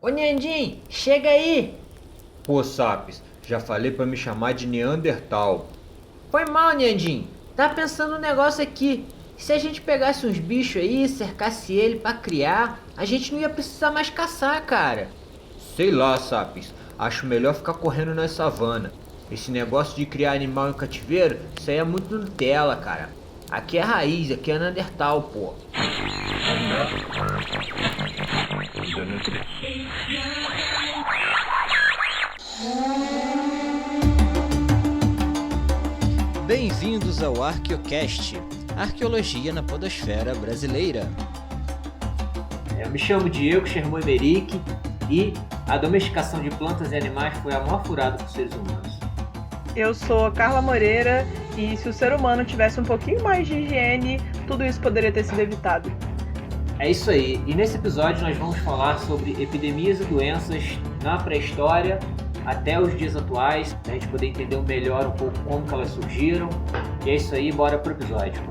Ô Nhandim, chega aí! Pô, Sapiens, já falei pra me chamar de Neandertal. Foi mal, Nhandim. Tá pensando um negócio aqui. Se a gente pegasse uns bichos aí, cercasse ele pra criar, a gente não ia precisar mais caçar, cara. Sei lá, Sapiens, acho melhor ficar correndo na savana. Esse negócio de criar animal em cativeiro, isso aí é muito Nutella, cara. Aqui é raiz, aqui é Neandertal, pô. Bem-vindos ao Arqueocast, Arqueologia na Podosfera Brasileira. Eu me chamo Diego Sherman Emerick e a domesticação de plantas e animais foi a maior furada dos seres humanos. Eu sou Carla Moreira e se o ser humano tivesse um pouquinho mais de higiene, tudo isso poderia ter sido evitado. É isso aí, e nesse episódio nós vamos falar sobre epidemias e doenças na pré-história até os dias atuais, pra gente poder entender melhor um pouco como que elas surgiram. E é isso aí, bora pro episódio.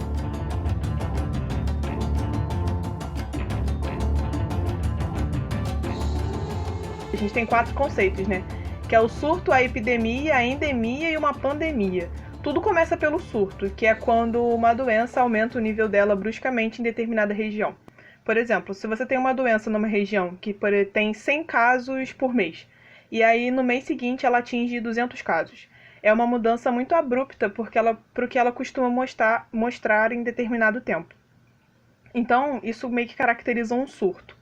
A gente tem 4 conceitos, né? Que é o surto, a epidemia, a endemia e uma pandemia. Tudo começa pelo surto, que é quando uma doença aumenta o nível dela bruscamente em determinada região. Por exemplo, se você tem uma doença numa região que tem 100 casos por mês, e aí no mês seguinte ela atinge 200 casos. É uma mudança muito abrupta para o que ela costuma mostrar em determinado tempo. Então, isso meio que caracteriza um surto.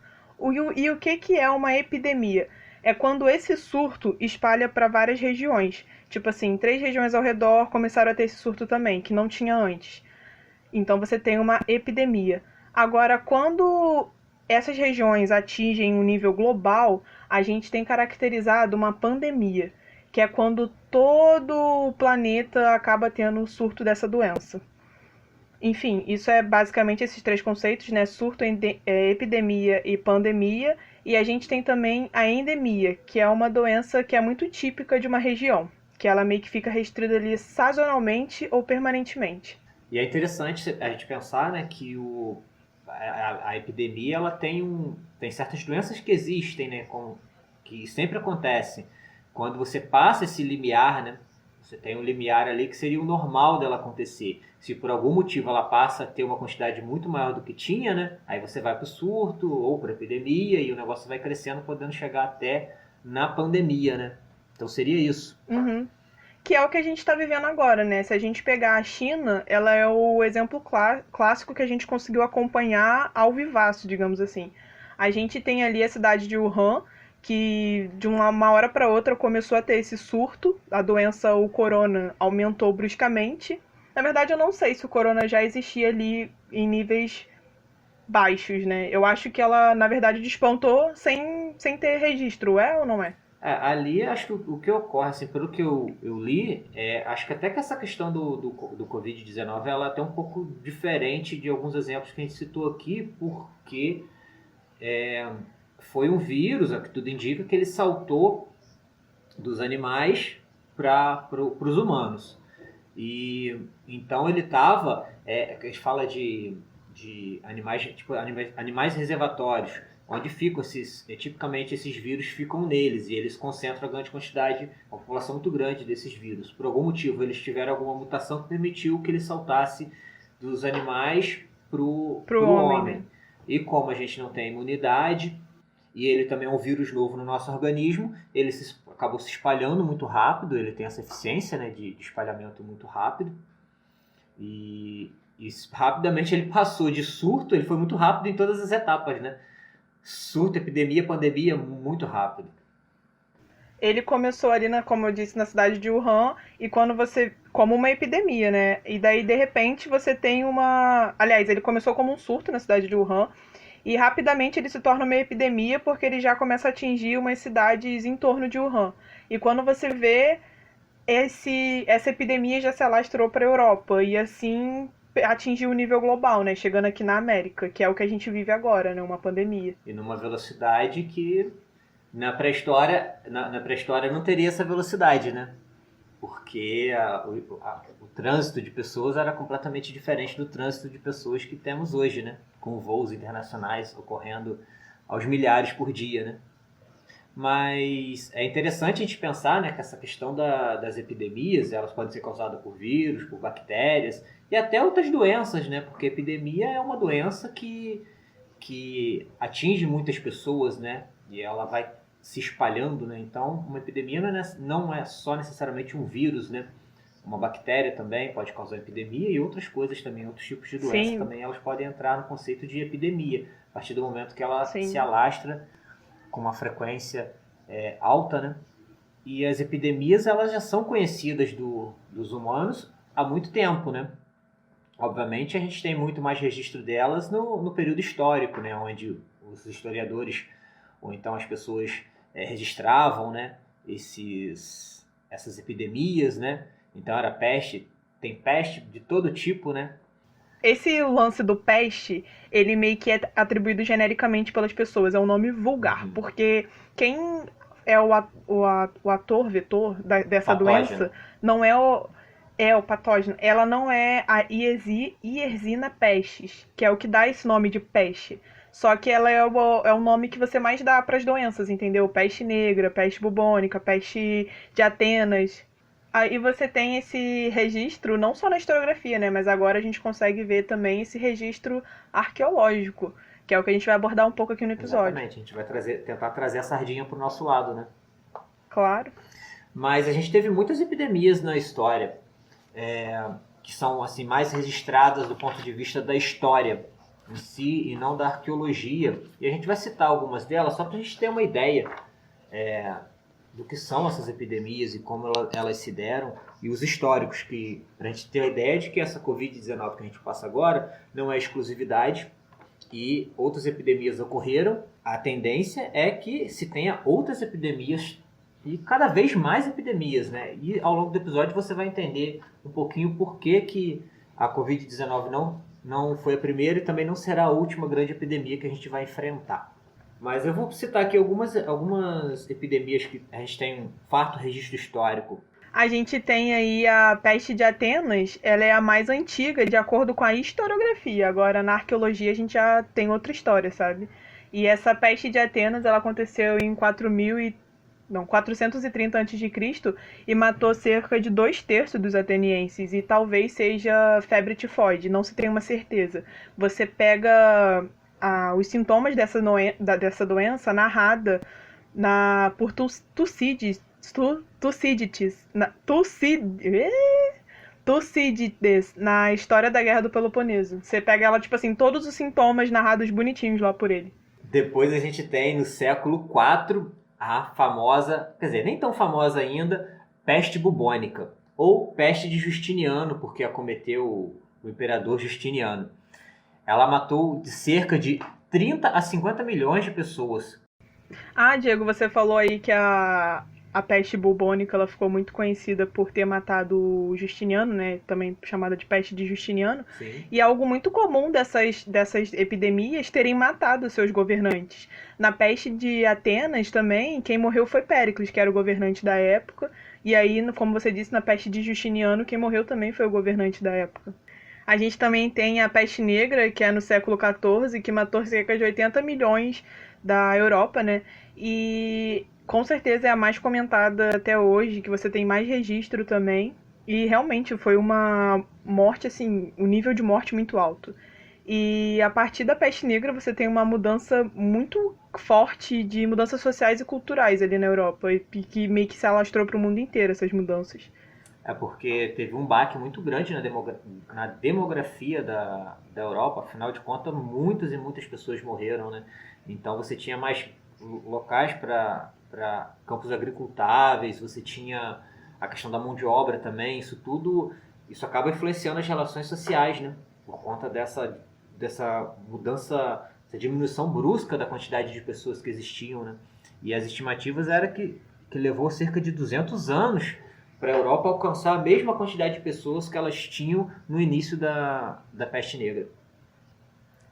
E o que é uma epidemia? É quando esse surto espalha para várias regiões. Tipo assim, 3 regiões ao redor começaram a ter esse surto também, que não tinha antes. Então você tem uma epidemia. Agora, quando essas regiões atingem um nível global, a gente tem caracterizado uma pandemia, que é quando todo o planeta acaba tendo um surto dessa doença. Enfim, isso é basicamente esses 3 conceitos, né? Surto, epidemia e pandemia. E a gente tem também a endemia, que é uma doença que é muito típica de uma região, que ela meio que fica restrita ali sazonalmente ou permanentemente. E é interessante a gente pensar, né, que a epidemia ela tem certas doenças que existem, né, que sempre acontecem. Quando você passa esse limiar, né, você tem um limiar ali que seria o normal dela acontecer. Se por algum motivo ela passa a ter uma quantidade muito maior do que tinha, né, aí você vai para o surto ou para a epidemia e o negócio vai crescendo, podendo chegar até na pandemia, né? Então seria isso. Uhum. Que é o que a gente está vivendo agora, né? Se a gente pegar a China, ela é o exemplo clássico que a gente conseguiu acompanhar ao vivaço, digamos assim. A gente tem ali a cidade de Wuhan, que de uma hora para outra começou a ter esse surto, a doença, o corona, aumentou bruscamente. Na verdade, eu não sei se o corona já existia ali em níveis baixos, né? Eu acho que ela, na verdade, despontou sem ter registro, é ou não é? Ali, acho que o que ocorre, assim, pelo que eu li, acho que até que essa questão do Covid-19 ela é até um pouco diferente de alguns exemplos que a gente citou aqui, porque foi um vírus, o que tudo indica, que ele saltou dos animais para os humanos. E então ele estava, a gente fala de animais, tipo, animais reservatórios, onde ficam tipicamente esses vírus ficam neles e eles concentram a grande quantidade, uma população muito grande desses vírus. Por algum motivo eles tiveram alguma mutação que permitiu que ele saltasse dos animais para o Pro homem, homem. né? E como a gente não tem imunidade, e ele também é um vírus novo no nosso organismo, ele acabou se espalhando muito rápido, ele tem essa eficiência, né, de espalhamento muito rápido, e rapidamente ele passou de surto, ele foi muito rápido em todas as etapas, né? Surto, epidemia, pandemia, muito rápido. Ele começou ali, como eu disse, na cidade de Wuhan, e quando você. Como uma epidemia, né? E daí, de repente, você tem uma. Aliás, ele começou como um surto na cidade de Wuhan, e rapidamente ele se torna uma epidemia porque ele já começa a atingir umas cidades em torno de Wuhan. E quando você vê, essa epidemia já se alastrou para a Europa, e assim atingiu o nível global, né? Chegando aqui na América, que é o que a gente vive agora, né? Uma pandemia. E numa velocidade que na pré-história não teria essa velocidade, né? Porque o trânsito de pessoas era completamente diferente do trânsito de pessoas que temos hoje, né? Com voos internacionais ocorrendo aos milhares por dia, né? Mas é interessante a gente pensar, né, que essa questão das epidemias, elas podem ser causadas por vírus, por bactérias e até outras doenças, né? Porque epidemia é uma doença que atinge muitas pessoas, né? E ela vai se espalhando, né? Então, uma epidemia não é só necessariamente um vírus, né? Uma bactéria também pode causar epidemia e outras coisas também, outros tipos de doença Sim. também, elas podem entrar no conceito de epidemia, a partir do momento que ela Sim. se alastra com uma frequência alta, né? E as epidemias, elas já são conhecidas dos humanos há muito tempo, né? Obviamente, a gente tem muito mais registro delas no período histórico, né? Onde os historiadores, ou então as pessoas registravam, né? Essas epidemias, né? Então era peste, tem peste de todo tipo, né? Esse lance do peste, ele meio que é atribuído genericamente pelas pessoas, é um nome vulgar, porque quem é o ator vetor dessa Patógeno. doença não é o patógeno, ela não é a Yersinia pestis, que é o que dá esse nome de peste. Só que ela é o nome que você mais dá para as doenças, entendeu? Peste negra, peste bubônica, peste de Atenas. Aí você tem esse registro, não só na historiografia, né? Mas agora a gente consegue ver também esse registro arqueológico, que é o que a gente vai abordar um pouco aqui no episódio. Exatamente, a gente vai tentar trazer a sardinha para o nosso lado, né? Claro. Mas a gente teve muitas epidemias na história, que são assim mais registradas do ponto de vista da história em si e não da arqueologia. E a gente vai citar algumas delas só para a gente ter uma ideia do que são essas epidemias e como elas se deram, e os históricos, que a gente ter a ideia de que essa Covid-19 que a gente passa agora não é exclusividade e outras epidemias ocorreram. A tendência é que se tenha outras epidemias e cada vez mais epidemias, né? E ao longo do episódio você vai entender um pouquinho por que a Covid-19 não foi a primeira e também não será a última grande epidemia que a gente vai enfrentar. Mas eu vou citar aqui algumas epidemias que a gente tem um farto registro histórico. A gente tem aí a peste de Atenas, ela é a mais antiga, de acordo com a historiografia. Agora, na arqueologia, a gente já tem outra história, sabe? E essa peste de Atenas, ela aconteceu em 430 a.C. e matou cerca de 2/3 dos atenienses. E talvez seja febre tifoide, não se tem uma certeza. Você pega os sintomas dessa doença narrada por Tucídides, na história da Guerra do Peloponeso. Você pega ela, tipo assim, todos os sintomas narrados bonitinhos lá por ele. Depois a gente tem, no século IV, a famosa, quer dizer, nem tão famosa ainda, peste bubônica, ou peste de Justiniano, porque acometeu o imperador Justiniano. Ela matou de cerca de 30 a 50 milhões de pessoas. Diego, você falou aí que a peste bubônica ela ficou muito conhecida por ter matado o Justiniano, né? Também chamada de peste de Justiniano. Sim. E é algo muito comum dessas epidemias terem matado seus governantes. Na peste de Atenas também, quem morreu foi Péricles, que era o governante da época. E aí, como você disse, na peste de Justiniano, quem morreu também foi o governante da época. A gente também tem a peste negra, que é no século XIV, que matou cerca de 80 milhões da Europa, né? E com certeza é a mais comentada até hoje, que você tem mais registro também. E realmente foi uma morte, assim, um nível de morte muito alto. E a partir da peste negra você tem uma mudança muito forte de mudanças sociais e culturais ali na Europa, e que meio que se alastrou para o mundo inteiro essas mudanças. É porque teve um baque muito grande na demografia da Europa. Afinal de contas, muitas e muitas pessoas morreram, né? Então você tinha mais locais para campos agricultáveis, você tinha a questão da mão de obra também. Isso acaba influenciando as relações sociais, né? Por conta dessa mudança, essa diminuição brusca da quantidade de pessoas que existiam, né? E as estimativas eram que levou cerca de 200 anos para a Europa alcançar a mesma quantidade de pessoas que elas tinham no início da peste negra.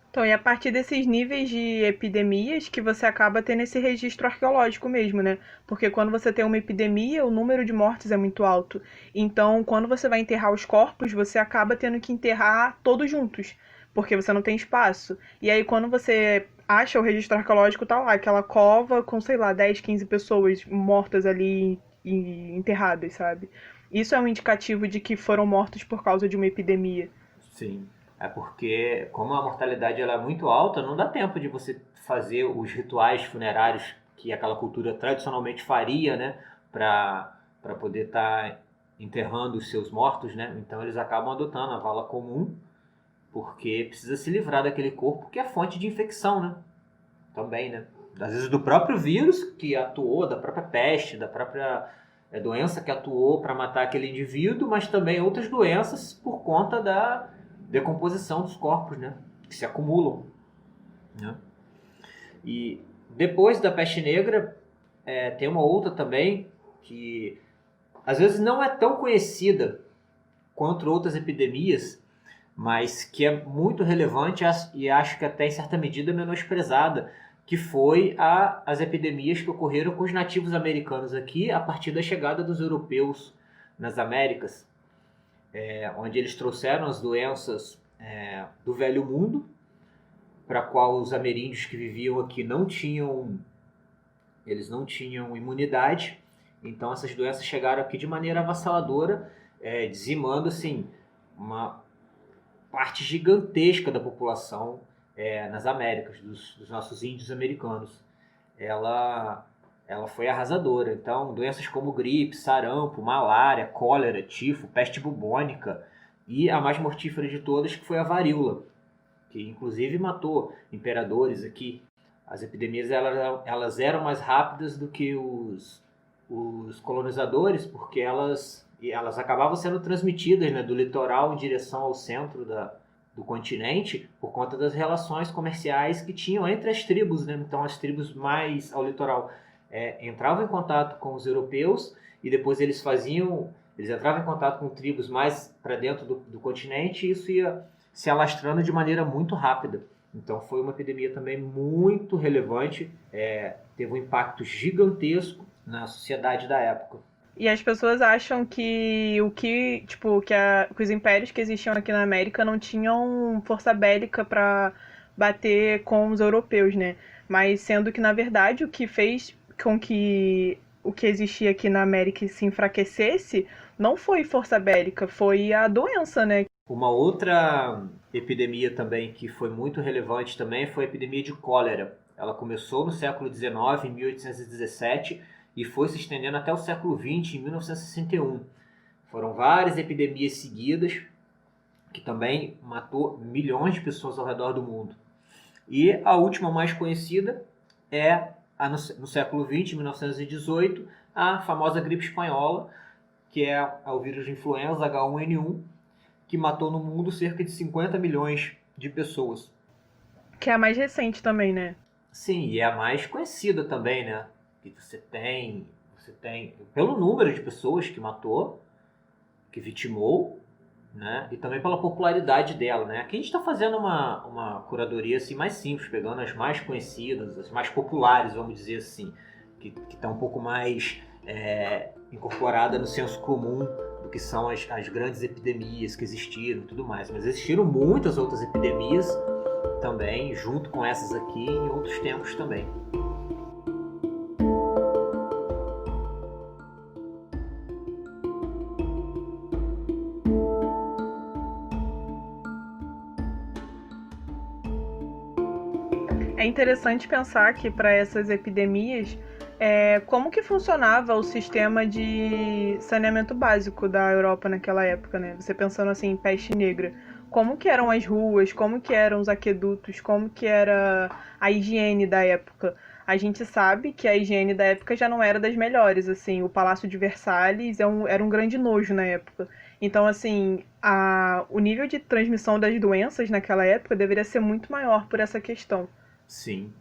Então, e a partir desses níveis de epidemias que você acaba tendo esse registro arqueológico mesmo, né? Porque quando você tem uma epidemia, o número de mortes é muito alto. Então, quando você vai enterrar os corpos, você acaba tendo que enterrar todos juntos, porque você não tem espaço. E aí, quando você acha o registro arqueológico, tá lá, aquela cova com, sei lá, 10, 15 pessoas mortas ali e enterradas, sabe? Isso é um indicativo de que foram mortos por causa de uma epidemia. Sim, é porque como a mortalidade ela é muito alta, não dá tempo de você fazer os rituais funerários que aquela cultura tradicionalmente faria, né, para poder estar enterrando os seus mortos, né? Então eles acabam adotando a vala comum, porque precisa se livrar daquele corpo que é fonte de infecção, né? Também, né? Às vezes do próprio vírus que atuou, da própria peste, da própria doença que atuou para matar aquele indivíduo, mas também outras doenças por conta da decomposição dos corpos, né? Que se acumulam, né? E depois da peste negra, tem uma outra também que às vezes não é tão conhecida quanto outras epidemias, mas que é muito relevante e acho que até em certa medida menosprezada, que foi as epidemias que ocorreram com os nativos americanos aqui a partir da chegada dos europeus nas Américas, onde eles trouxeram as doenças do velho mundo, para a qual os ameríndios que viviam aqui não tinham imunidade. Então essas doenças chegaram aqui de maneira avassaladora, dizimando assim, uma parte gigantesca da população nas Américas, dos nossos índios americanos. Ela foi arrasadora. Então, doenças como gripe, sarampo, malária, cólera, tifo, peste bubônica e a mais mortífera de todas, que foi a varíola, que inclusive matou imperadores aqui. As epidemias elas eram mais rápidas do que os colonizadores, porque elas acabavam sendo transmitidas, né, do litoral em direção ao centro do continente, por conta das relações comerciais que tinham entre as tribos, né? Então as tribos mais ao litoral entravam em contato com os europeus e depois eles entravam em contato com tribos mais para dentro do continente, e isso ia se alastrando de maneira muito rápida. Então foi uma epidemia também muito relevante, teve um impacto gigantesco na sociedade da época. E as pessoas acham que os impérios que existiam aqui na América não tinham força bélica para bater com os europeus, né? Mas sendo que, na verdade, o que fez com que o que existia aqui na América se enfraquecesse não foi força bélica, foi a doença, né? Uma outra epidemia também que foi muito relevante também foi a epidemia de cólera. Ela começou no século XIX, em 1817, e foi se estendendo até o século XX, em 1961. Foram várias epidemias seguidas, que também matou milhões de pessoas ao redor do mundo. E a última mais conhecida no século XX, em 1918, a famosa gripe espanhola, que é o vírus de influenza H1N1, que matou no mundo cerca de 50 milhões de pessoas. Que é a mais recente também, né? Sim, e é a mais conhecida também, né? Que você tem pelo número de pessoas que matou, que vitimou, né? E também pela popularidade dela, né? Aqui a gente está fazendo uma curadoria assim mais simples, pegando as mais conhecidas, as mais populares, vamos dizer assim, que estão um pouco mais incorporada no senso comum do que são as grandes epidemias que existiram e tudo mais. Mas existiram muitas outras epidemias também, junto com essas aqui, em outros tempos também. É interessante pensar que para essas epidemias, como que funcionava o sistema de saneamento básico da Europa naquela época, né? Você pensando assim em peste negra, como que eram as ruas, como que eram os aquedutos, como que era a higiene da época. A gente sabe que a higiene da época já não era das melhores, assim, o Palácio de Versalhes era um grande nojo na época. Então, assim, o nível de transmissão das doenças naquela época deveria ser muito maior por essa questão. Sim.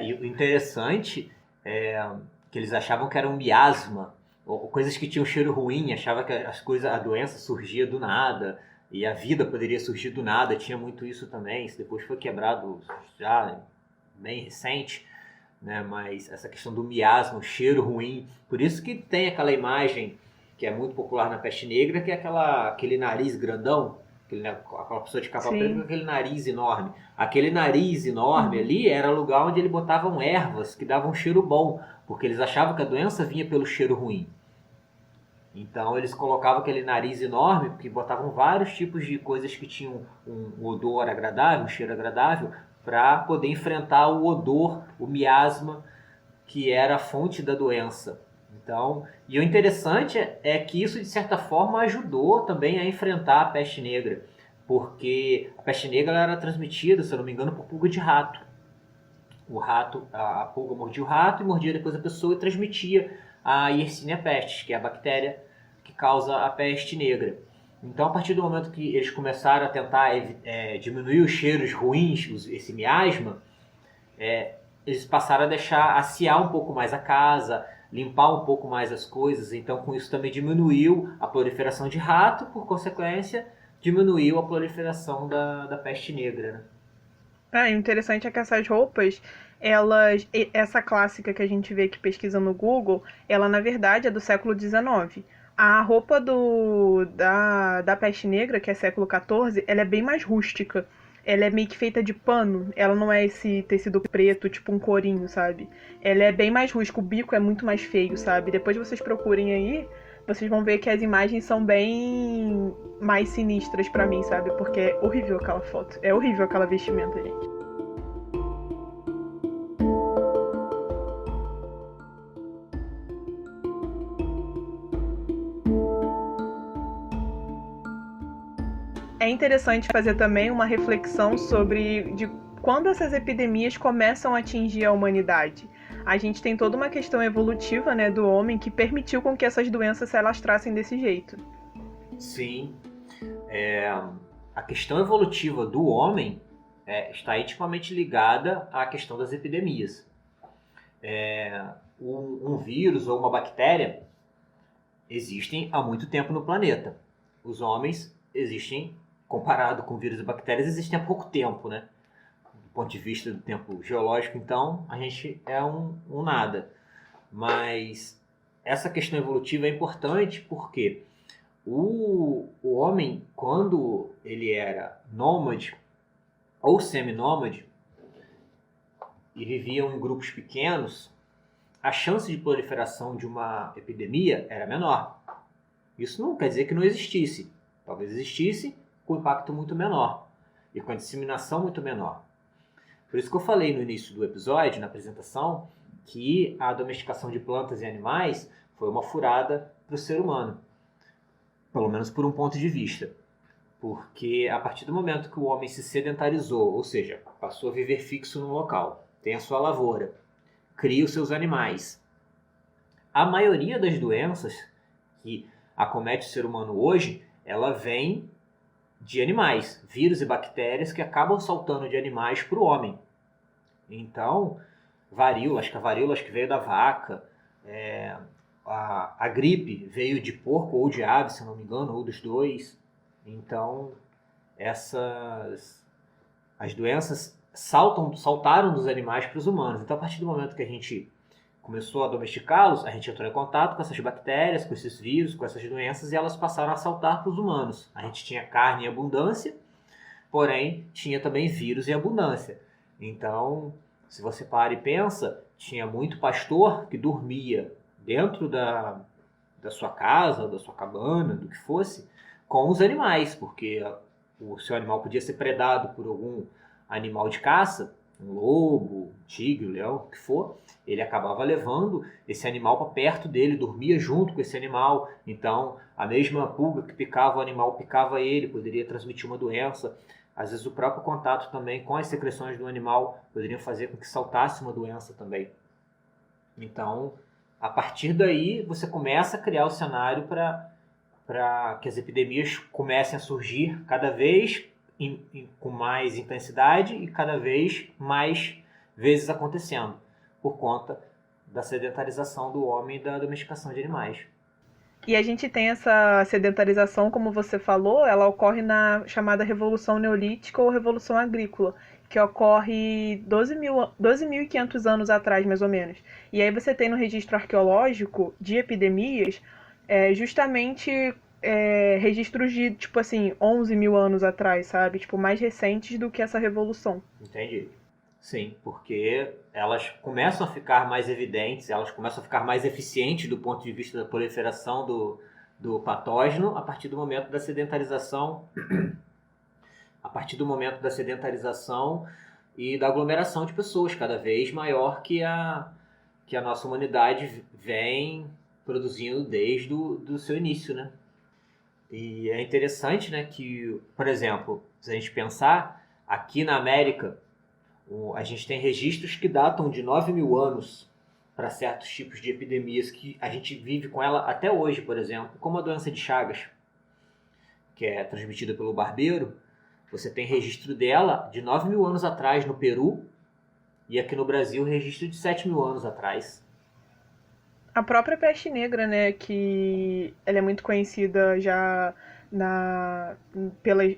E o interessante é que eles achavam que era um miasma, ou coisas que tinham cheiro ruim, achavam que a doença surgia do nada, e a vida poderia surgir do nada, tinha muito isso também, isso depois foi quebrado já bem recente, né? Mas essa questão do miasma, o cheiro ruim, por isso que tem aquela imagem que é muito popular na peste negra, que é aquele nariz grandão, Aquela pessoa de capa Sim. preta com aquele nariz enorme. Aquele nariz enorme ali era o lugar onde eles botavam ervas que davam cheiro bom, porque eles achavam que a doença vinha pelo cheiro ruim. Então eles colocavam aquele nariz enorme, porque botavam vários tipos de coisas que tinham um odor agradável, um cheiro agradável, para poder enfrentar o odor, o miasma, que era a fonte da doença. Então, e o interessante é que isso, de certa forma, ajudou também a enfrentar a peste negra, porque a peste negra era transmitida, se eu não me engano, por pulga de rato. A pulga mordia o rato e mordia depois a pessoa e transmitia a Yersinia pestis, que é a bactéria que causa a peste negra. Então, a partir do momento que eles começaram a tentar diminuir os cheiros ruins, esse miasma, eles passaram a assear um pouco mais a casa, limpar um pouco mais as coisas. Então, com isso também diminuiu a proliferação de rato, por consequência, diminuiu a proliferação da peste negra, né? O interessante é que essas roupas, essa clássica que a gente vê que pesquisa no Google, ela na verdade é do século XIX. A roupa da peste negra, que é século XIV, ela é bem mais rústica. Ela é meio que feita de pano, ela não é esse tecido preto, tipo um corinho, sabe? Ela é bem mais rústica, o bico é muito mais feio, sabe? Depois vocês procurem aí, vocês vão ver que as imagens são bem mais sinistras pra mim, sabe? Porque é horrível aquela foto, é horrível aquela vestimenta, gente. É interessante fazer também uma reflexão sobre de quando essas epidemias começam a atingir a humanidade. A gente tem toda uma questão evolutiva, né, do homem que permitiu com que essas doenças se alastrassem desse jeito. Sim. A questão evolutiva do homem está intimamente ligada à questão das epidemias. Um vírus ou uma bactéria existem há muito tempo no planeta. Os homens existem, comparado com vírus e bactérias, existem há pouco tempo, né? Do ponto de vista do tempo geológico, então, a gente é um nada. Mas essa questão evolutiva é importante porque o homem, quando ele era nômade ou seminômade e viviam em grupos pequenos, a chance de proliferação de uma epidemia era menor. Isso não quer dizer que não existisse. Talvez existisse com impacto muito menor e com a disseminação muito menor. Por isso que eu falei no início do episódio, na apresentação, que a domesticação de plantas e animais foi uma furada para o ser humano. Pelo menos por um ponto de vista. Porque a partir do momento que o homem se sedentarizou, ou seja, passou a viver fixo num local, tem a sua lavoura, cria os seus animais, a maioria das doenças que acomete o ser humano hoje, ela vem de animais, vírus e bactérias que acabam saltando de animais para o homem. Então, acho que a varíola que veio da vaca, a gripe veio de porco ou de ave, se não me engano, ou dos dois. Então, as doenças saltaram dos animais para os humanos. Então, a partir do momento que a gente começou a domesticá-los, a gente entrou em contato com essas bactérias, com esses vírus, com essas doenças, e elas passaram a saltar para os humanos. A gente tinha carne em abundância, porém tinha também vírus em abundância. Então, se você para e pensa, tinha muito pastor que dormia dentro da sua casa, da sua cabana, do que fosse, com os animais, porque o seu animal podia ser predado por algum animal de caça, um lobo, um tigre, um leão, o que for, ele acabava levando esse animal para perto dele, dormia junto com esse animal. Então, a mesma pulga que picava o animal picava ele, poderia transmitir uma doença. Às vezes, o próprio contato também com as secreções do animal poderia fazer com que saltasse uma doença também. Então, a partir daí, você começa a criar o cenário para que as epidemias comecem a surgir cada vez com mais intensidade e cada vez mais vezes acontecendo, por conta da sedentarização do homem e da domesticação de animais. E a gente tem essa sedentarização, como você falou, ela ocorre na chamada Revolução Neolítica ou Revolução Agrícola, que ocorre 12.500 anos atrás, mais ou menos. E aí você tem no registro arqueológico de epidemias justamente registros de, tipo assim, 11 mil anos atrás, sabe? Tipo, mais recentes do que essa revolução. Entendi. Sim, porque elas começam a ficar mais evidentes, elas começam a ficar mais eficientes do ponto de vista da proliferação do patógeno a partir do momento da sedentarização, e da aglomeração de pessoas cada vez maior que a nossa humanidade vem produzindo desde o seu início, né? E é interessante, né, que, por exemplo, se a gente pensar, aqui na América, a gente tem registros que datam de 9 mil anos para certos tipos de epidemias que a gente vive com ela até hoje, por exemplo, como a doença de Chagas, que é transmitida pelo barbeiro. Você tem registro dela de 9 mil anos atrás no Peru, e aqui no Brasil registro de 7 mil anos atrás. A própria peste negra, né, que ela é muito conhecida já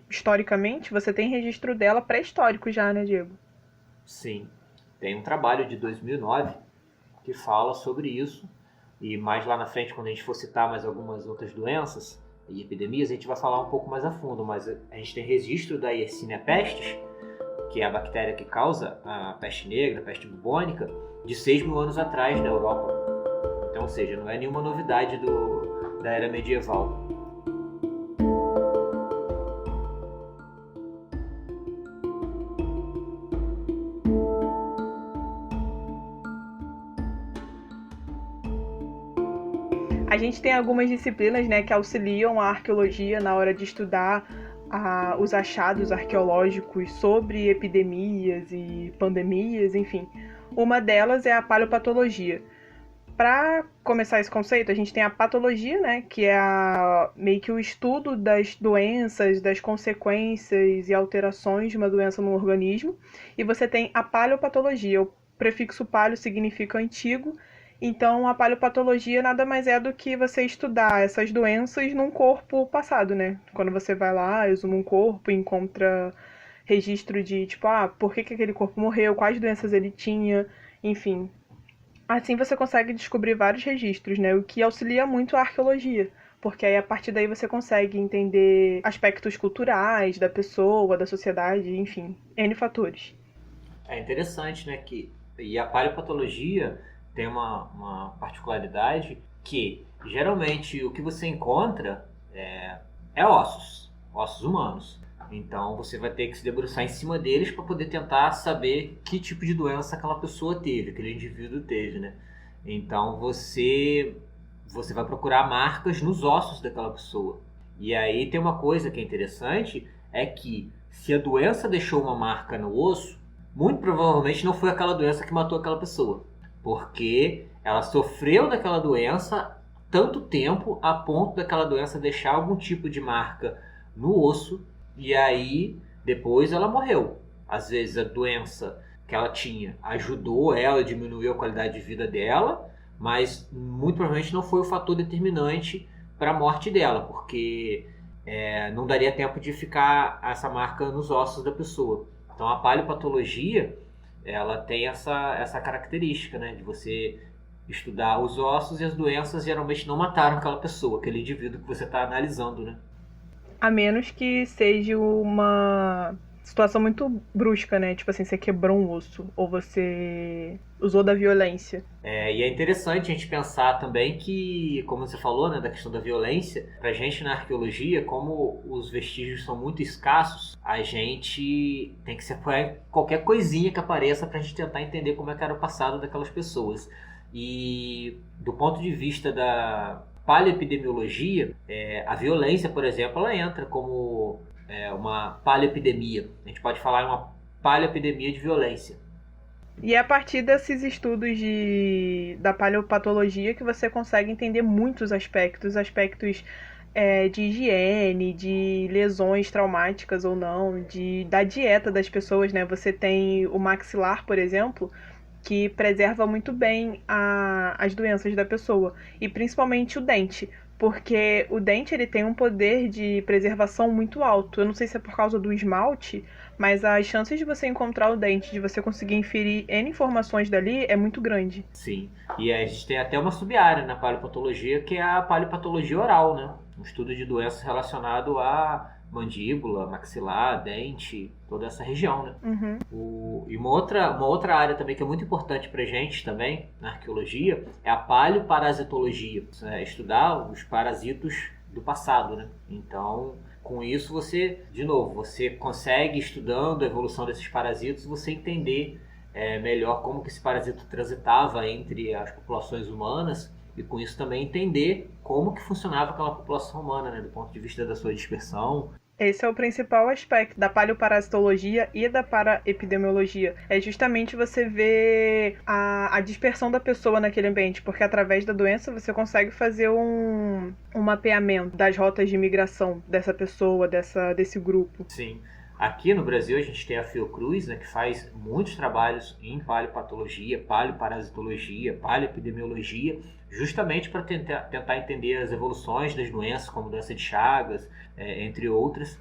historicamente, você tem registro dela pré-histórico já, né, Diego? Sim, tem um trabalho de 2009 que fala sobre isso, e mais lá na frente, quando a gente for citar mais algumas outras doenças e epidemias, a gente vai falar um pouco mais a fundo, mas a gente tem registro da Yersinia pestis, que é a bactéria que causa a peste negra, a peste bubônica, de 6 mil anos atrás na Europa. Então, ou seja, não é nenhuma novidade da era medieval. A gente tem algumas disciplinas, né, que auxiliam a arqueologia na hora de estudar os achados arqueológicos sobre epidemias e pandemias, enfim. Uma delas é a paleopatologia. Para começar esse conceito, a gente tem a patologia, né, que é meio que o estudo das doenças, das consequências e alterações de uma doença no organismo. E você tem a paleopatologia. O prefixo paleo significa antigo. Então, a paleopatologia nada mais é do que você estudar essas doenças num corpo passado, né? Quando você vai lá, exuma um corpo e encontra registro de, tipo, por que aquele corpo morreu, quais doenças ele tinha, enfim. Assim você consegue descobrir vários registros, né? O que auxilia muito a arqueologia, porque aí a partir daí você consegue entender aspectos culturais da pessoa, da sociedade, enfim, N fatores. É interessante, né, e a paleopatologia tem uma particularidade que, geralmente, o que você encontra é ossos humanos. Então, você vai ter que se debruçar em cima deles para poder tentar saber que tipo de doença aquela pessoa teve, aquele indivíduo teve, né? Então, você vai procurar marcas nos ossos daquela pessoa. E aí tem uma coisa que é interessante, é que se a doença deixou uma marca no osso, muito provavelmente não foi aquela doença que matou aquela pessoa. Porque ela sofreu daquela doença tanto tempo a ponto daquela doença deixar algum tipo de marca no osso, e aí depois ela morreu. Às vezes a doença que ela tinha ajudou ela, diminuiu a qualidade de vida dela, mas muito provavelmente não foi o fator determinante para a morte dela, porque não daria tempo de ficar essa marca nos ossos da pessoa. Então a paleopatologia, ela tem essa característica, né, de você estudar os ossos, e as doenças geralmente não mataram aquela pessoa, aquele indivíduo que você está analisando, né? A menos que seja uma situação muito brusca, né? Tipo assim, você quebrou um osso, ou você usou da violência. E é interessante a gente pensar também que, como você falou, né, da questão da violência, pra gente na arqueologia, como os vestígios são muito escassos, a gente tem que se apoiar em qualquer coisinha que apareça pra gente tentar entender como é que era o passado daquelas pessoas. E do ponto de vista da paleoepidemiologia, a violência, por exemplo, ela entra como uma paleoepidemia. A gente pode falar em uma paleoepidemia de violência. E é a partir desses estudos da paleopatologia que você consegue entender muitos aspectos de higiene, de lesões traumáticas ou não, da dieta das pessoas, né? Você tem o maxilar, por exemplo, que preserva muito bem as doenças da pessoa, e principalmente o dente, porque o dente ele tem um poder de preservação muito alto. Eu não sei se é por causa do esmalte, mas as chances de você encontrar o dente, de você conseguir inferir N informações dali é muito grande. Sim, e a gente tem até uma sub-área na paleopatologia, que é a paleopatologia oral, né? Um estudo de doenças relacionado à mandíbula, maxilar, dente, toda essa região, né? E uma outra área também que é muito importante pra gente também, na arqueologia, é a paleoparasitologia. É estudar os parasitos do passado, né? Então, com isso você consegue, estudando a evolução desses parasitos, você entender melhor como que esse parasito transitava entre as populações humanas e com isso também entender como que funcionava aquela população humana, né, do ponto de vista da sua dispersão. Esse é o principal aspecto da paleoparasitologia e da paraepidemiologia. É justamente você ver a dispersão da pessoa naquele ambiente, porque através da doença você consegue fazer um mapeamento das rotas de migração dessa pessoa, desse grupo. Sim. Aqui no Brasil a gente tem a Fiocruz, né, que faz muitos trabalhos em paleopatologia, paleoparasitologia, paleoepidemiologia, justamente para tentar entender as evoluções das doenças, como doença de Chagas, entre outras,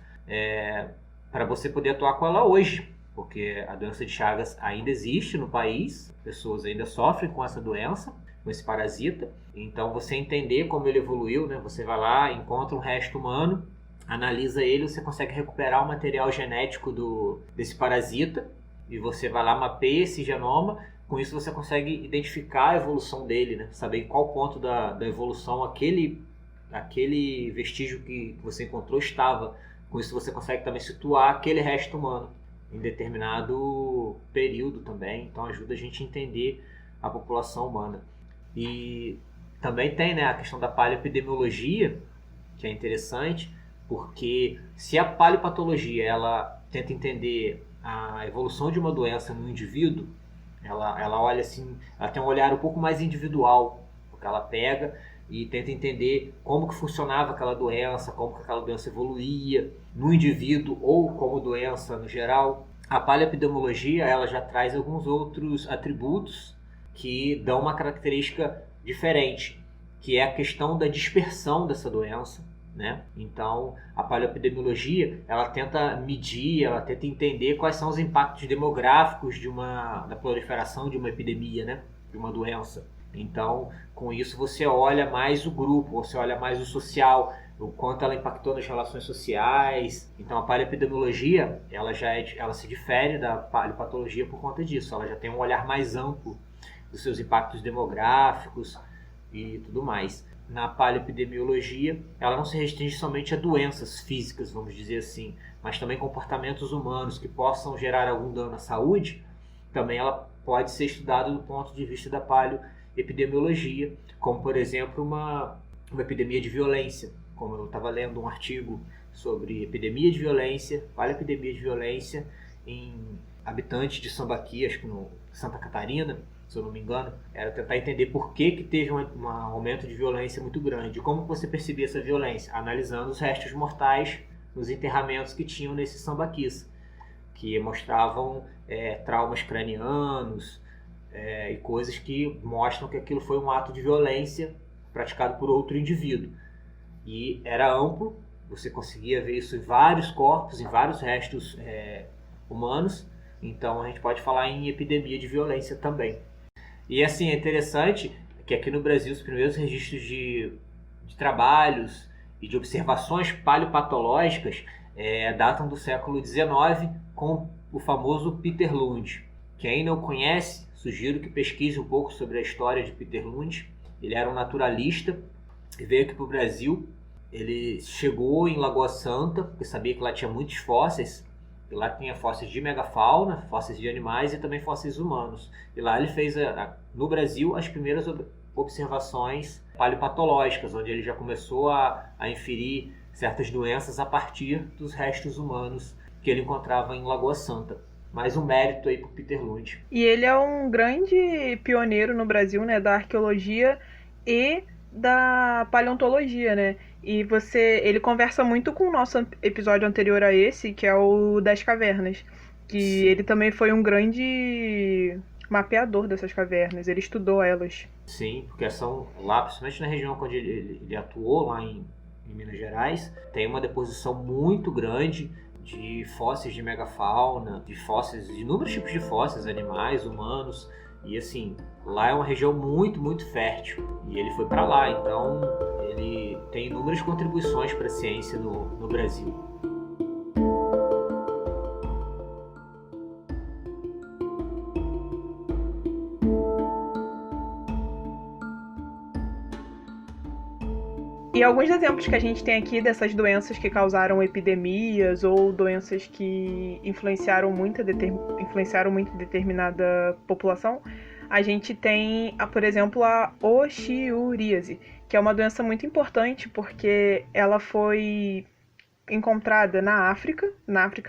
para você poder atuar com ela hoje, porque a doença de Chagas ainda existe no país, pessoas ainda sofrem com essa doença, com esse parasita. Então você entender como ele evoluiu, né, você vai lá, encontra um resto humano, analisa ele, você consegue recuperar o material genético desse parasita e você vai lá, mapeia esse genoma. Com isso você consegue identificar a evolução dele, né? Saber em qual ponto da evolução aquele vestígio que você encontrou estava. Com isso você consegue também situar aquele resto humano em determinado período também. Então ajuda a gente a entender a população humana. E também tem, né, a questão da paleoepidemiologia, que é interessante, porque se a paleopatologia ela tenta entender a evolução de uma doença no indivíduo, ela olha assim, ela tem um olhar um pouco mais individual, porque ela pega e tenta entender como que funcionava aquela doença, como que aquela doença evoluía no indivíduo ou como doença no geral. A paleoepidemiologia ela já traz alguns outros atributos que dão uma característica diferente, que é a questão da dispersão dessa doença, né? Então, a paleoepidemiologia ela tenta medir, ela tenta entender quais são os impactos demográficos da proliferação de uma epidemia, né? De uma doença. Então, com isso você olha mais o grupo, você olha mais o social, o quanto ela impactou nas relações sociais. Então, a paleoepidemiologia ela se difere da paleopatologia por conta disso. Ela já tem um olhar mais amplo dos seus impactos demográficos e tudo mais. Na paleoepidemiologia, ela não se restringe somente a doenças físicas, vamos dizer assim, mas também comportamentos humanos que possam gerar algum dano à saúde. Também ela pode ser estudada do ponto de vista da paleoepidemiologia, como, por exemplo, uma epidemia de violência. Como eu estava lendo um artigo sobre epidemia de violência, paleoepidemia de violência em habitantes de Sambaqui, acho que no Santa Catarina, se eu não me engano, era tentar entender por que teve um aumento de violência muito grande. Como você percebia essa violência? Analisando os restos mortais nos enterramentos que tinham nesses sambaquis, que mostravam traumas cranianos e coisas que mostram que aquilo foi um ato de violência praticado por outro indivíduo. E era amplo, você conseguia ver isso em vários corpos, em vários restos humanos. Então a gente pode falar em epidemia de violência também. E assim, é interessante que aqui no Brasil os primeiros registros de trabalhos e de observações paleopatológicas datam do século XIX com o famoso Peter Lund. Quem não conhece, sugiro que pesquise um pouco sobre a história de Peter Lund. Ele era um naturalista e veio aqui para o Brasil. Ele chegou em Lagoa Santa, porque sabia que lá tinha muitos fósseis. E lá tinha fósseis de megafauna, fósseis de animais e também fósseis humanos. E lá ele fez, no Brasil, as primeiras observações paleopatológicas, onde ele já começou a inferir certas doenças a partir dos restos humanos que ele encontrava em Lagoa Santa. Mais um mérito aí para o Peter Lund. E ele é um grande pioneiro no Brasil, né, da arqueologia e da paleontologia, né? E ele conversa muito com o nosso episódio anterior a esse, que é o das cavernas. Que Sim. Ele também foi um grande mapeador dessas cavernas, ele estudou elas. Sim, porque são lá, principalmente na região onde ele atuou, lá em Minas Gerais, tem uma deposição muito grande de fósseis de megafauna, de fósseis, de inúmeros tipos de fósseis, animais, humanos. E assim, lá é uma região muito, muito fértil. E ele foi para lá, então ele tem inúmeras contribuições para a ciência no Brasil. E alguns exemplos que a gente tem aqui dessas doenças que causaram epidemias ou doenças que influenciaram muito determinada população, a gente tem, por exemplo, a oxi-uríase, que é uma doença muito importante porque ela foi encontrada na África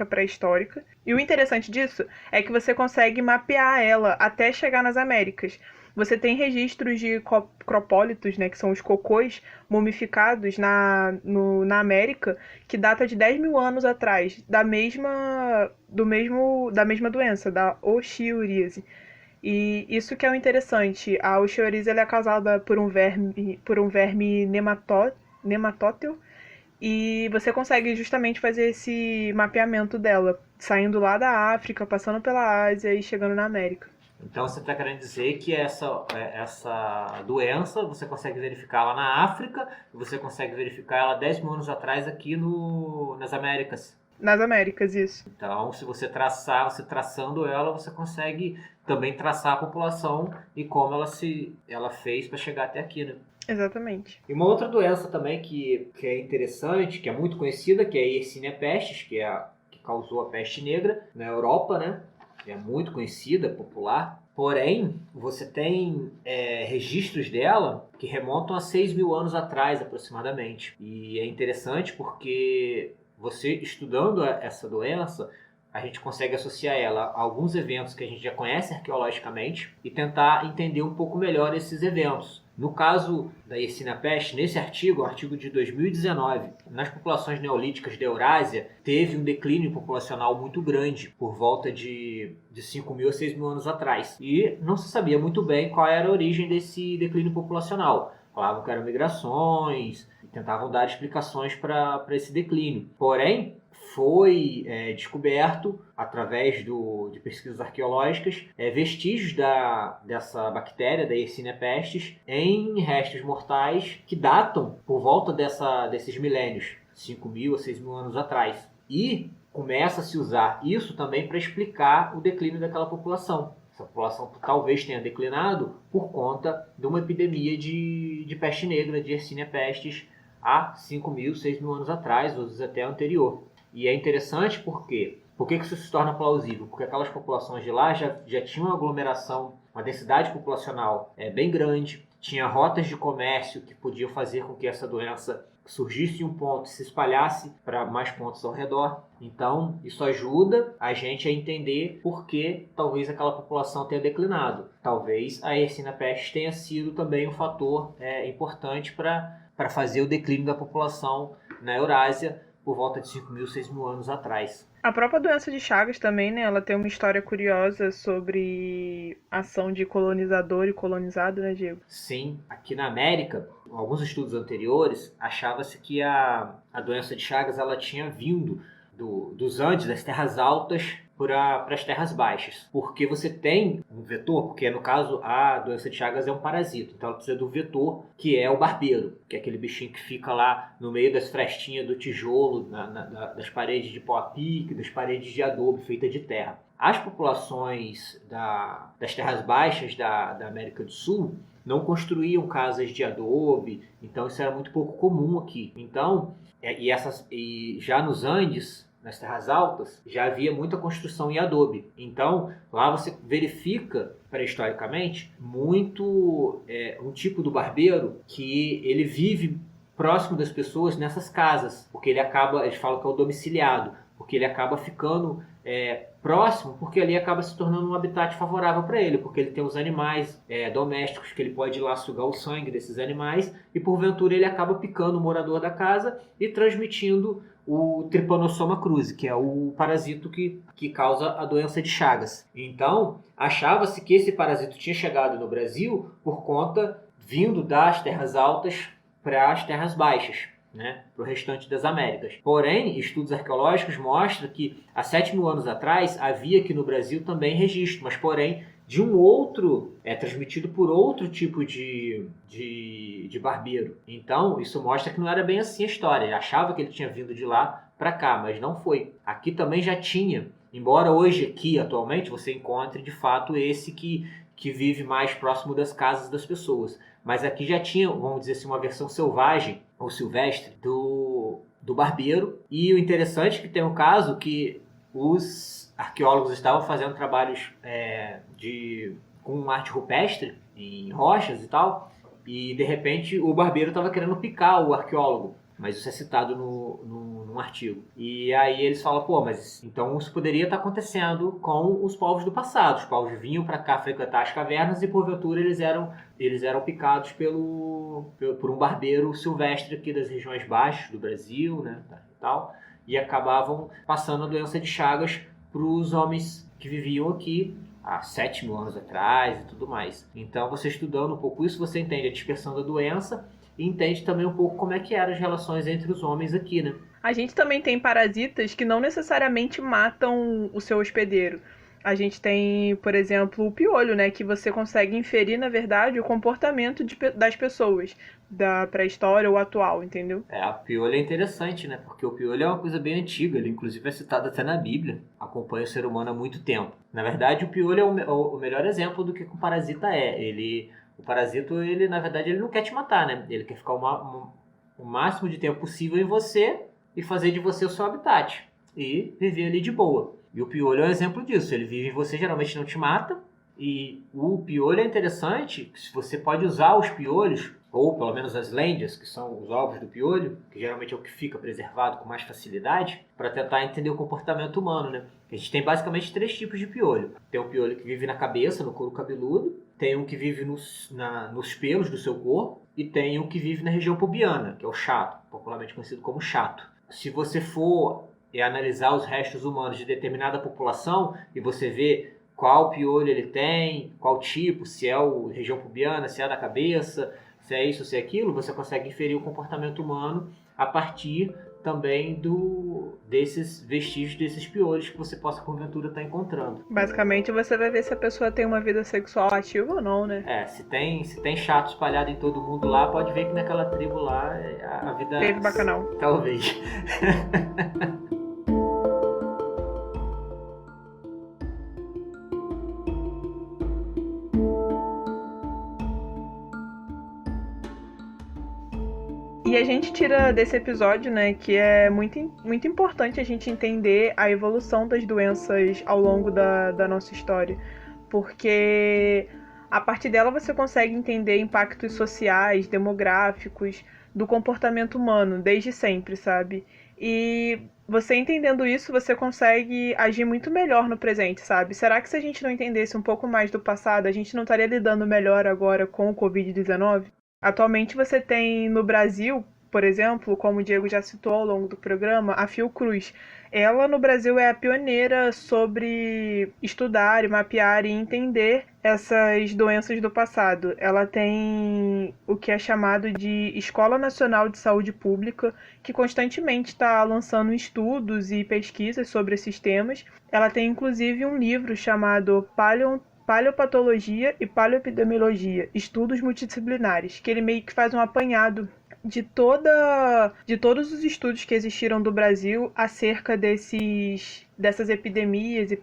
pré-histórica. E o interessante disso é que você consegue mapear ela até chegar nas Américas. Você tem registros de cropólitos, né, que são os cocôs mumificados na América, que data de 10 mil anos atrás, da mesma doença, da oxi-uríase. E isso que é o interessante, a oxi-uríase ela é causada por um verme nematóteo, e você consegue justamente fazer esse mapeamento dela, saindo lá da África, passando pela Ásia e chegando na América. Então você está querendo dizer que essa doença você consegue verificar lá na África e você consegue verificar ela 10 mil anos atrás aqui nas Américas. Nas Américas, isso. Então, se você traçando ela, você consegue também traçar a população e como ela fez para chegar até aqui, né? Exatamente. E uma outra doença também que é interessante, que é muito conhecida, que é a Yersinia pestis, que causou a peste negra na Europa, né? É muito conhecida, popular. Porém, você tem registros dela que remontam a 6 mil anos atrás, aproximadamente. E é interessante porque você, estudando essa doença, a gente consegue associar ela a alguns eventos que a gente já conhece arqueologicamente e tentar entender um pouco melhor esses eventos. No caso da Yersinia pestis, nesse artigo, o artigo de 2019, nas populações neolíticas da Eurásia, teve um declínio populacional muito grande, por volta de 5 mil a 6 mil anos atrás. E não se sabia muito bem qual era a origem desse declínio populacional. Falavam que eram migrações, e tentavam dar explicações para esse declínio. Porém, foi descoberto, através de pesquisas arqueológicas, vestígios dessa bactéria, da Yersinia pestis, em restos mortais que datam por volta desses milênios, 5 mil a 6 mil anos atrás. E começa a se usar isso também para explicar o declínio daquela população. Essa população talvez tenha declinado por conta de uma epidemia de peste negra, de Yersinia pestis, há 5 mil, 6 mil anos atrás, ou às vezes até anterior. E é interessante porque... Por que isso se torna plausível? Porque aquelas populações de lá já tinham uma aglomeração, uma densidade populacional bem grande, tinha rotas de comércio que podiam fazer com que essa doença surgisse em um ponto e se espalhasse para mais pontos ao redor. Então, isso ajuda a gente a entender por que talvez aquela população tenha declinado. Talvez a Yersinia pestis tenha sido também um fator importante para fazer o declínio da população na Eurásia por volta de 5 mil, 6 mil anos atrás. A própria doença de Chagas também, né? Ela tem uma história curiosa sobre a ação de colonizador e colonizado, né, Diego? Sim, aqui na América, em alguns estudos anteriores, achava-se que a doença de Chagas ela tinha vindo dos Andes, das terras altas, para as terras baixas. Porque você tem um vetor, porque no caso a doença de Chagas é um parasito, então ela precisa do vetor, que é o barbeiro, que é aquele bichinho que fica lá no meio das frestinhas do tijolo, das paredes de pau a pique, das paredes de adobe feita de terra. As populações das terras baixas da América do Sul não construíam casas de adobe, então isso era muito pouco comum aqui. Então, e já nos Andes, nas terras altas, já havia muita construção em adobe. Então, lá você verifica, pré-historicamente, muito um tipo do barbeiro que ele vive próximo das pessoas nessas casas, porque eles falam que é o domiciliado, porque ele acaba ficando próximo, porque ali acaba se tornando um habitat favorável para ele, porque ele tem os animais domésticos, que ele pode ir lá sugar o sangue desses animais, e porventura ele acaba picando o morador da casa e transmitindo o Trypanosoma cruzi, que é o parasito que causa a doença de Chagas. Então, achava-se que esse parasito tinha chegado no Brasil por conta vindo das terras altas para as terras baixas. né, para o restante das Américas. Porém, estudos arqueológicos mostram que há 7.000 anos atrás havia aqui no Brasil também registro, mas porém de um outro, transmitido por outro tipo de barbeiro. Então, isso mostra que não era bem assim a história. Ele achava que ele tinha vindo de lá para cá, mas não foi. Aqui também já tinha, embora hoje aqui, atualmente, você encontre de fato esse que vive mais próximo das casas das pessoas. Mas aqui já tinha, vamos dizer assim, uma versão selvagem ou silvestre do barbeiro. E o interessante é que tem um caso que os arqueólogos estavam fazendo trabalhos com arte rupestre, em rochas e tal, e de repente o barbeiro estava querendo picar o arqueólogo, mas isso é citado num artigo. E aí eles falam, pô, mas então isso poderia estar acontecendo com os povos do passado. Os povos vinham para cá frequentar as cavernas e porventura eles eram picados por um barbeiro silvestre aqui das regiões baixas do Brasil, né, e tal, e acabavam passando a doença de Chagas para os homens que viviam aqui há 7.000 anos atrás e tudo mais. Então, você estudando um pouco isso, você entende a dispersão da doença e entende também um pouco como é que eram as relações entre os homens aqui, né? A gente também tem parasitas que não necessariamente matam o seu hospedeiro. A gente tem, por exemplo, o piolho, né? Que você consegue inferir, na verdade, o comportamento das pessoas da pré-história ou atual, entendeu? O piolho é interessante, né? Porque o piolho é uma coisa bem antiga, ele inclusive é citado até na Bíblia. Acompanha o ser humano há muito tempo. Na verdade, o piolho é o melhor exemplo do que um parasita é. O parasito, na verdade, ele não quer te matar, né? Ele quer ficar o máximo de tempo possível em você e fazer de você o seu habitat. E viver ali de boa. E o piolho é um exemplo disso. Ele vive em você, geralmente não te mata. E o piolho é interessante, que se você pode usar os piolhos, ou pelo menos as lêndias, que são os ovos do piolho, que geralmente é o que fica preservado com mais facilidade, para tentar entender o comportamento humano, né? A gente tem basicamente 3 tipos de piolho. Tem o piolho que vive na cabeça, no couro cabeludo, tem um que vive nos pelos do seu corpo, e tem um que vive na região pubiana, que é o chato, popularmente conhecido como chato. Se você for analisar os restos humanos de determinada população e você vê qual piolho ele tem, qual tipo, se é a região pubiana, se é da cabeça, se é isso, se é aquilo, você consegue inferir o comportamento humano a partir também desses vestígios, desses piolhos que você possa, porventura, estar encontrando. Basicamente, você vai ver se a pessoa tem uma vida sexual ativa ou não, né? Se tem chato espalhado em todo mundo lá, pode ver que naquela tribo lá a vida... Teve bacanal. Talvez. E a gente tira desse episódio, né, que é muito, muito importante a gente entender a evolução das doenças ao longo da nossa história. Porque a partir dela você consegue entender impactos sociais, demográficos, do comportamento humano, desde sempre, sabe? E você entendendo isso, você consegue agir muito melhor no presente, sabe? Será que se a gente não entendesse um pouco mais do passado, a gente não estaria lidando melhor agora com o Covid-19? Atualmente você tem no Brasil, por exemplo, como o Diego já citou ao longo do programa, a Fiocruz. Ela no Brasil é a pioneira sobre estudar e mapear e entender essas doenças do passado. Ela tem o que é chamado de Escola Nacional de Saúde Pública, que constantemente está lançando estudos e pesquisas sobre esses temas. Ela tem inclusive um livro chamado Paleopatologia e Paleoepidemiologia, Estudos Multidisciplinares, que ele meio que faz um apanhado de todos os estudos que existiram do Brasil acerca dessas epidemias e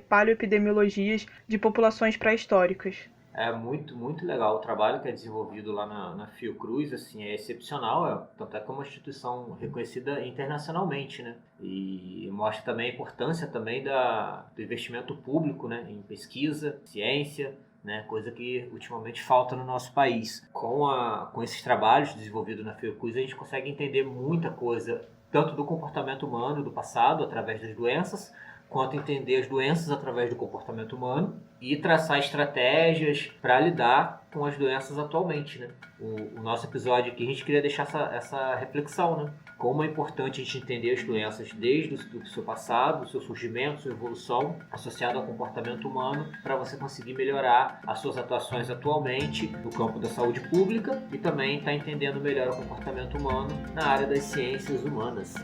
paleoepidemiologias de populações pré-históricas. É muito, muito legal o trabalho que é desenvolvido lá na Fiocruz, assim, é excepcional, tanto é que é uma instituição reconhecida internacionalmente, né? E mostra também a importância também do investimento público, né, em pesquisa, ciência, né, coisa que ultimamente falta no nosso país. Com esses trabalhos desenvolvidos na Fiocruz, a gente consegue entender muita coisa, tanto do comportamento humano do passado, através das doenças, quanto entender as doenças através do comportamento humano e traçar estratégias para lidar com as doenças atualmente, né? O nosso episódio aqui, a gente queria deixar essa reflexão, né? Como é importante a gente entender as doenças desde o seu passado, o seu surgimento, sua evolução, associado ao comportamento humano, para você conseguir melhorar as suas atuações atualmente no campo da saúde pública e também estar entendendo melhor o comportamento humano na área das ciências humanas.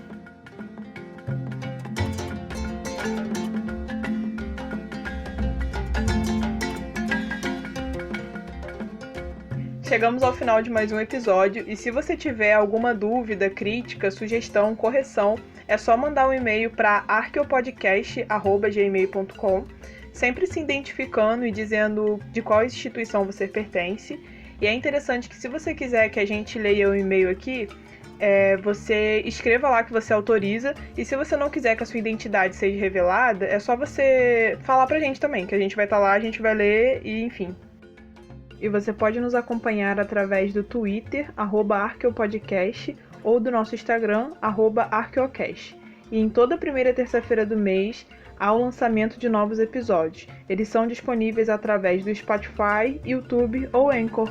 Chegamos ao final de mais um episódio e se você tiver alguma dúvida, crítica, sugestão, correção, é só mandar um e-mail para arqueopodcast@gmail.com, sempre se identificando e dizendo de qual instituição você pertence. E é interessante que se você quiser que a gente leia o e-mail aqui, você escreva lá que você autoriza, e se você não quiser que a sua identidade seja revelada, é só você falar pra gente também, que a gente vai estar lá, a gente vai ler e enfim. E você pode nos acompanhar através do Twitter, @arqueopodcast, ou do nosso Instagram, @arqueocast. E em toda primeira terça-feira do mês, há o lançamento de novos episódios. Eles são disponíveis através do Spotify, YouTube ou Anchor.